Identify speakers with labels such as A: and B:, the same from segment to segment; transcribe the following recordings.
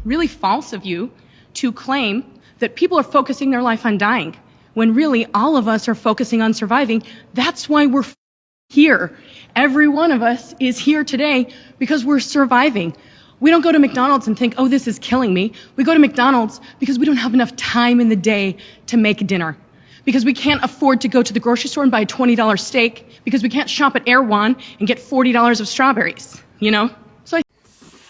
A: really false of you to claim that people are focusing their life on dying, when really all of us are focusing on surviving. That's why we're here. Every one of us is here today because we're surviving. We don't go to McDonald's and think, oh, this is killing me. We go to McDonald's because we don't have enough time in the day to make dinner, because we can't afford to go to the grocery store and buy a $20 steak, because we can't shop at Erewhon and get $40 of strawberries, you know?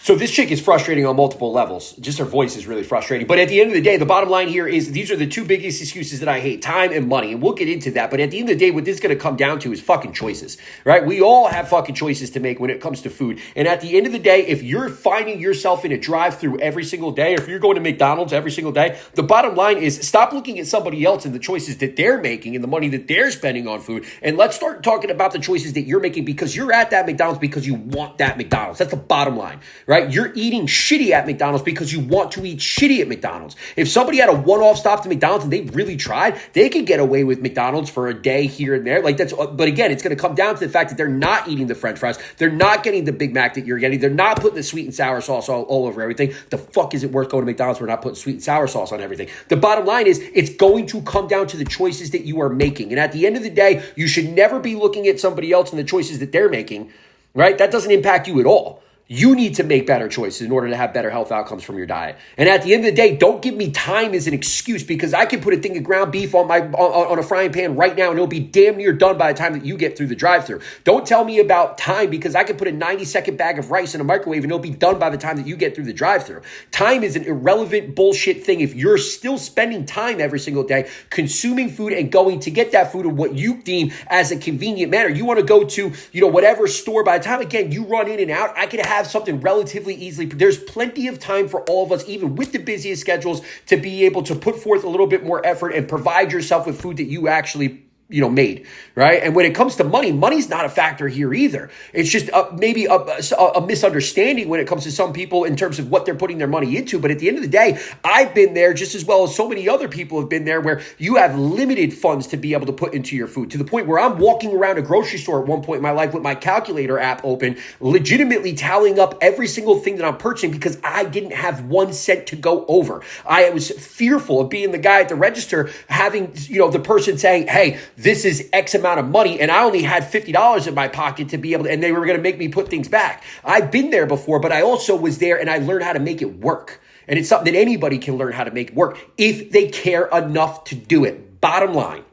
B: So this chick is frustrating on multiple levels. Just her voice is really frustrating. But at the end of the day, the bottom line here is these are the two biggest excuses that I hate, time and money. And we'll get into that. But at the end of the day, what this is going to come down to is fucking choices, right? We all have fucking choices to make when it comes to food. And at the end of the day, if you're finding yourself in a drive-through every single day, or if you're going to McDonald's every single day, the bottom line is stop looking at somebody else and the choices that they're making and the money that they're spending on food. And let's start talking about the choices that you're making because you're at that McDonald's because you want that McDonald's. That's the bottom line, right? You're eating shitty at McDonald's because you want to eat shitty at McDonald's. If somebody had a one-off stop to McDonald's and they really tried, they could get away with McDonald's for a day here and there. But again, it's going to come down to the fact that they're not eating the French fries. They're not getting the Big Mac that you're getting. They're not putting the sweet and sour sauce all over everything. The fuck is it worth going to McDonald's for not putting sweet and sour sauce on everything? The bottom line is it's going to come down to the choices that you are making. And at the end of the day, you should never be looking at somebody else and the choices that they're making, right? That doesn't impact you at all. You need to make better choices in order to have better health outcomes from your diet. And at the end of the day, don't give me time as an excuse, because I can put a thing of ground beef on a frying pan right now and it'll be damn near done by the time that you get through the drive-thru. Don't tell me about time, because I can put a 90-second bag of rice in a microwave and it'll be done by the time that you get through the drive-thru. Time is an irrelevant bullshit thing if you're still spending time every single day consuming food and going to get that food in what you deem as a convenient manner. You want to go to, whatever store. By the time, again, you run in and out, I could have something relatively easily. There's plenty of time for all of us, even with the busiest schedules, to be able to put forth a little bit more effort and provide yourself with food that you actually made, right? And when it comes to money, money's not a factor here either. It's just maybe a misunderstanding when it comes to some people in terms of what they're putting their money into. But at the end of the day, I've been there just as well as so many other people have been there, where you have limited funds to be able to put into your food, to the point where I'm walking around a grocery store at one point in my life with my calculator app open, legitimately tallying up every single thing that I'm purchasing because I didn't have 1 cent to go over. I was fearful of being the guy at the register, having, the person saying, hey, this is X amount of money, and I only had $50 in my pocket to be able to, and they were going to make me put things back. I've been there before, but I also was there and I learned how to make it work. And it's something that anybody can learn how to make work if they care enough to do it. Bottom line.